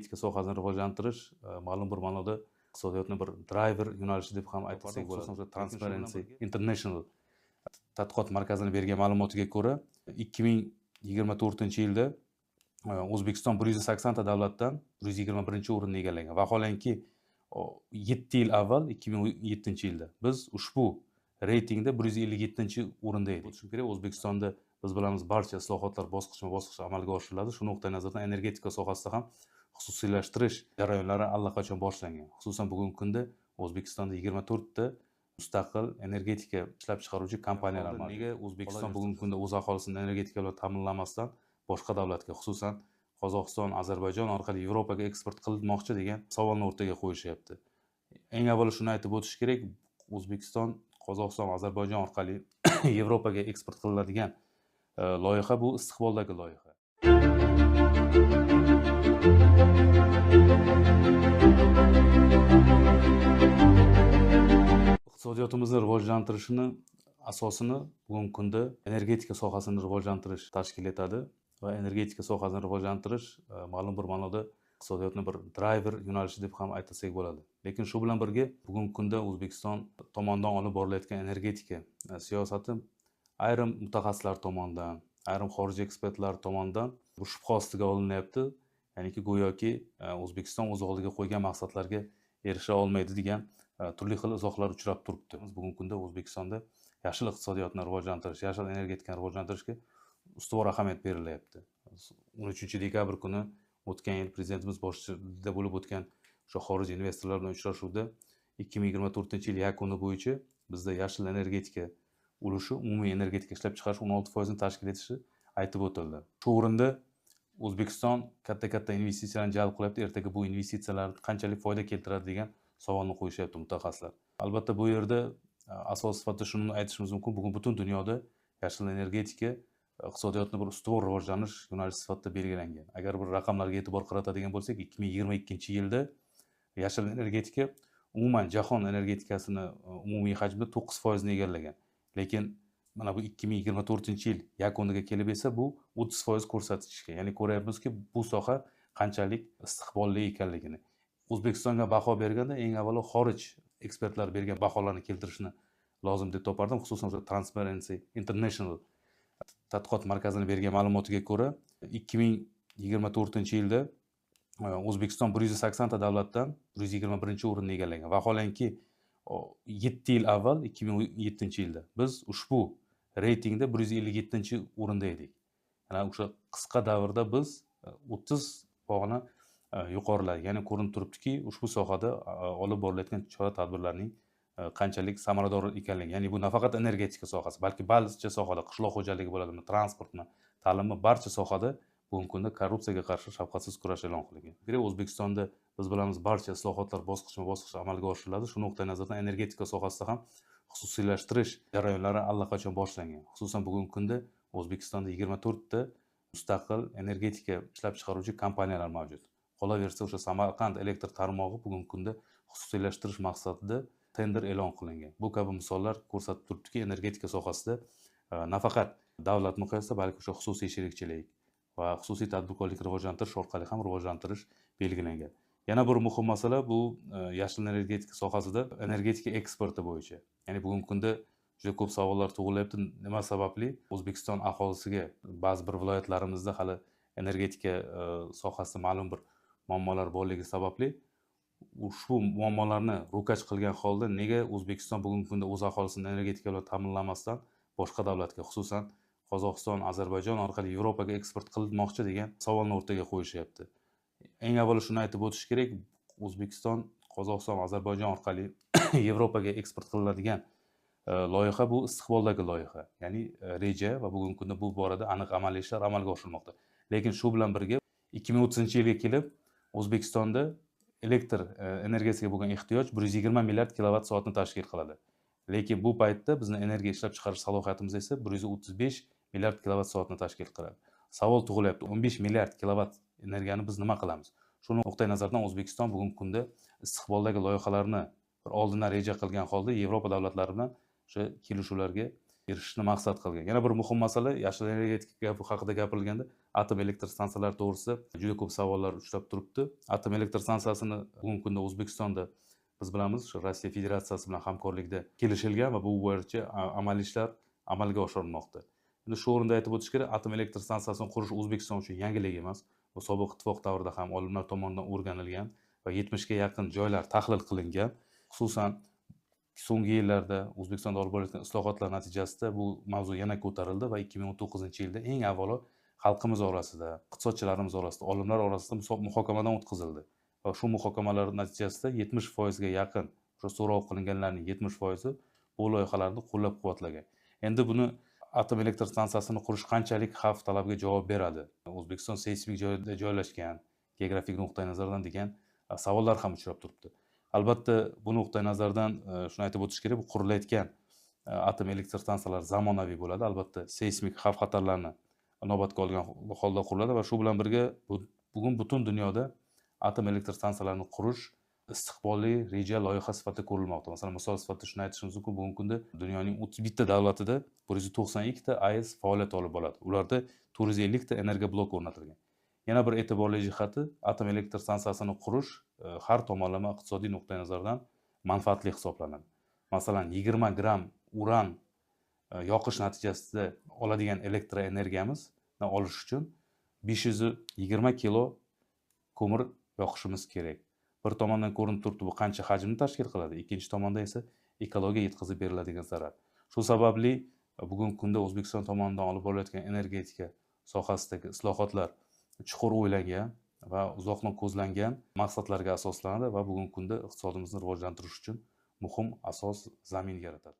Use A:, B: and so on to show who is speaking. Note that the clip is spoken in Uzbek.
A: energetika sohasini rivojlantirish ma'lum bir ma'noda iqtisodiyotni bir driver yo'nalishi deb ham aytsak bo'ladi. Xususan Transparency International tadqiqot markazining bergan ma'lumotiga ko'ra 2024-yilda O'zbekiston 180 ta davlatdan 121-o'rinni egallagan. Vaholanki 7 yil avval 2007-yilda biz ushbu reytingda 157-o'rinda edik. Shu kerak, O'zbekistonda biz bilamiz barcha islohotlar bosqichma-bosqich amalga oshiriladi. Shu nuqtai nazardan energetika sohasida ham xususiylashtirish jarayonlari allaqachon boshlangan. Xususan bugungi kunda O'zbekistonda 24 ta mustaqil energetika ishlab chiqaruvchi kompaniyalar mavjud. Nega O'zbekiston bugungi kunda o'z aholisini energetika bilan ta'minlamasdan boshqa davlatga, xususan Qozog'iston, Ozarbayjon orqali Yevropaga eksport qilmoqchi degan savolni o'rtaga qo'yishyapti. Eng avvalo shuni aytib o'tish kerak, O'zbekiston, Qozog'iston, Ozarbayjon orqali Yevropaga eksport qilinadigan loyiha bu istiqboldagi loyiha. Iqtisodiyotimizni rivojlantirishni asosini bugungi kunda energetika sohasini rivojlantirish tashkil etadi va energetika sohasini rivojlantirish ma'lum bir ma'noda iqtisodiyotni bir driver yo'nalishi deb ham aytsak bo'ladi. Lekin shu bilan birga bugungi kunda O'zbekiston tomonidan olib borilayotgan energetika siyosati ayrim mutaxassislar tomonidan, ayrim xorijiy ekspertlar tomonidan bu shubha ostiga olinyapti. Ya'niki go'yoki O'zbekiston o'z oldiga qo'ygan maqsadlarga erisha olmaydi degan turli xil izohlar uchrab turibdi. Bugungi kunda O'zbekistonda yashil iqtisodiyotni rivojlantirish, yashil energetikani rivojlantirishga ustuvor ahamiyat berilyapti. 13-dekabr kuni o'tgan yil prezidentimiz boshchiligida bo'lib o'tgan o'sha xorijiy investorlar bilan uchrashuvda 2024-yil yakuni bo'yicha bizda yashil energetika ulushi umumiy energetika ishlab chiqarish 16% ni tashkil etishi aytib o'tildi. Shu o'rinda O'zbekiston katta investitsiyalarni jalb qilyapti. Ertaga bu investitsiyalar qanchalik foyda keltiradi degan savolni qo'yishyapti mutaxassislar. Albatta bu yerda asos sifatida shuni aytishimiz mumkin. Bugun butun dunyoda yashil energetika iqtisodiyotni bir ustuvor rivojlanish yo'nalishi sifatida belgilangan. Agar bir raqamlarga e'tibor qaratadigan bo'lsak, 2022-yilda yashil energetika umuman jahon energetikasini umumiy hajmida 9% ni egallagan. Lekin mana bu 2024-yil yakuniga kelib esa bu 30% ko'rsatkichga. Ya'ni ko'ryapmizki, bu soha qanchalik istiqbolli ekanligini. O'zbekistonga baho berganda eng avvalo xorij ekspertlar bergan baholarni keltirishni lozim deb topardim. Xususan Transparency International tadqiqot markazining bergan ma'lumotiga ko'ra 2024-yilda O'zbekiston 180 ta davlatdan 121-o'rinni egallagan. Vaholanki 7 yil avval 2007-yilda biz ushbu reytingda 157-o'rinda edik. Ya'ni o'sha qisqa davrda biz 30 pog'ona yuqoriladi. Ya'ni ko'rinib turibdiki, ushbu sohada olib borilayotgan chora-tadbirlarning qanchalik samarador ekanligi. Ya'ni bu nafaqat energetika sohasi, balki barcha sohada, qishloq xo'jaligi bo'ladimi, transportmi, ta'limmi, barcha sohada bugungi kunda korrupsiyaga qarshi shafqatsiz kurash e'lon qilingan. O'zbekistonda biz bilamiz barcha islohotlar bosqichma-bosqich amalga oshiriladi. Shu nuqtai nazardan energetika sohasida ham xususiylashtirish jarayonlari allaqachon boshlangan. Xususan bugungi kunda O'zbekistonda 24 ta mustaqil energetika ishlab chiqaruvchi kompaniyalar mavjud. Qolaversa, o'sha Samarqand elektr tarmog'i bugungi kunda xususiylashtirish maqsadida tender e'lon qilingan. Bu kabi misollar ko'rsatib turibdiki, energetika sohasida nafaqat davlat miqyosida, balki o'sha xususiy sherikchilik va xususiy tadbirkorlikni rivojlantirish orqali ham rivojlantirish belgilangan. Yana bir muhim masala bu yashil energetika sohasida energetika eksporti bo'yicha. Ya'ni bugungi kunda juda ko'p savollar tug'ilyapti. Nima sababli O'zbekiston aholisiga ba'zi bir viloyatlarimizda hali energetika sohasida ma'lum bir muammolar borligi sababli ushbu muammolarni ro'kach qilgan holda nega O'zbekiston bugungi kunda o'z aholisini energetika bilan ta'minlamasdan boshqa davlatga, xususan Qozog'iston, Ozarbayjon orqali Yevropaga eksport qilmoqchi degan savolni o'rtaga qo'yishyapti. Eng avvalo shuni aytib o'tish kerak, O'zbekiston, Qozog'iston, Ozarbayjon orqali Yevropaga eksport qilinadigan loyiha bu istiqboldagi loyiha. Ya'ni reja va bugungi kunda bu borada aniq amaliy ishlar amalga oshirilmoqda. Lekin shu bilan birga 2030-yilga kelib O'zbekistonda elektr energiyasiga bo'lgan ehtiyoj 120 milliard kilovat soatni tashkil qiladi. Lekin bu paytda bizni energiya ishlab chiqarish salohiyatimiz esa 135 milliard kilovat soatni tashkil qiladi. Savol tug'ilyapti, 15 milliard kilovat energiyani biz nima qilamiz? Shu nuqtai nazardan O'zbekiston bugungi kunda istiqboldagi loyihalarni bir oldindan reja qilgan holda Yevropa davlatlari bilan o'sha kelishuvlarga erishishni maqsad qilgan. Yana bir muhim masala yashil energetika haqida gapirilganda atom elektr stansiyalari to'g'risida juda ko'p savollar uchrab turibdi. Atom elektr stansiyasini bugungi kunda O'zbekistonda biz bilamiz, Rossiya Federatsiyasi bilan hamkorlikda kelishilgan va bu bo'yicha amaliy ishlar amalga oshirilmoqda. Endi shu o'rinda aytib o'tish kerak, atom elektr stansiyasini qurish O'zbekiston uchun yangilik emas. Bu sobiq ittifoq davrida ham olimlar tomonidan o'rganilgan va 70 ga yaqin joylar tahlil qilingan. Xususan so'nggi yillarda O'zbekistonda olib borilayotgan islohotlar natijasida bu mavzu yana ko'tarildi va 2019-yilda eng avvalo xalqimiz orasida, iqtisodchilarimiz orasida, olimlar orasida muhokamadan o'tkazildi. Va shu muhokamalar natijasida 70% ga yaqin o'sha so'rov qilinganlarning 70% bu loyihalarni qo'llab-quvvatlagan. Endi buni atom elektr stansiyasini qurish qanchalik xavf talabga javob beradi? O'zbekiston seysmik joyda joylashgan, geografik nuqtai nazardan degan savollar ham uchrab turibdi. Albatta, bu nuqtai nazardan shuni aytib o'tish kerak, bu qurilayotgan atom elektr stansiyalari zamonaviy bo'ladi. Albatta, seysmik xavf-xatarlarni inobatga olgan holda quriladi va shu bilan birga bugun butun dunyoda atom elektr stansiyalarini qurish istiqbolli reja loyiha sifatida ko'rilmoqda. Masalan, misol sifatida shuni aytishimiz mumkin, bugungi kunda dunyoning 31 ta davlatida 192 ta AES faoliyat olib boradi. Ularda 450 ta energoblok o'rnatilgan. Yana bir e'tiborli jihati, atom elektr stansiyasini qurish har tomonlama iqtisodiy nuqtai nazardan manfaatli hisoblanadi. Masalan, 20 gram uran yoqish natijasida oladigan elektr energiyamizni olish uchun 520 kilo ko'mir yoqishimiz kerak. Bir tomondan ko'rinib turibdi, bu qancha hajmni tashkil qiladi, ikkinchi tomonda esa ekologiyaga yetkazib beriladigan zarar. Shu sababli bugungi kunda O'zbekiston tomonidan olib borilayotgan energetika sohasidagi islohotlar chuqur o'ylangan va uzoqni ko'zlangan maqsadlarga asoslanadi va bugungi kunda iqtisodimizni rivojlantirish uchun muhim asos zamin yaratadi.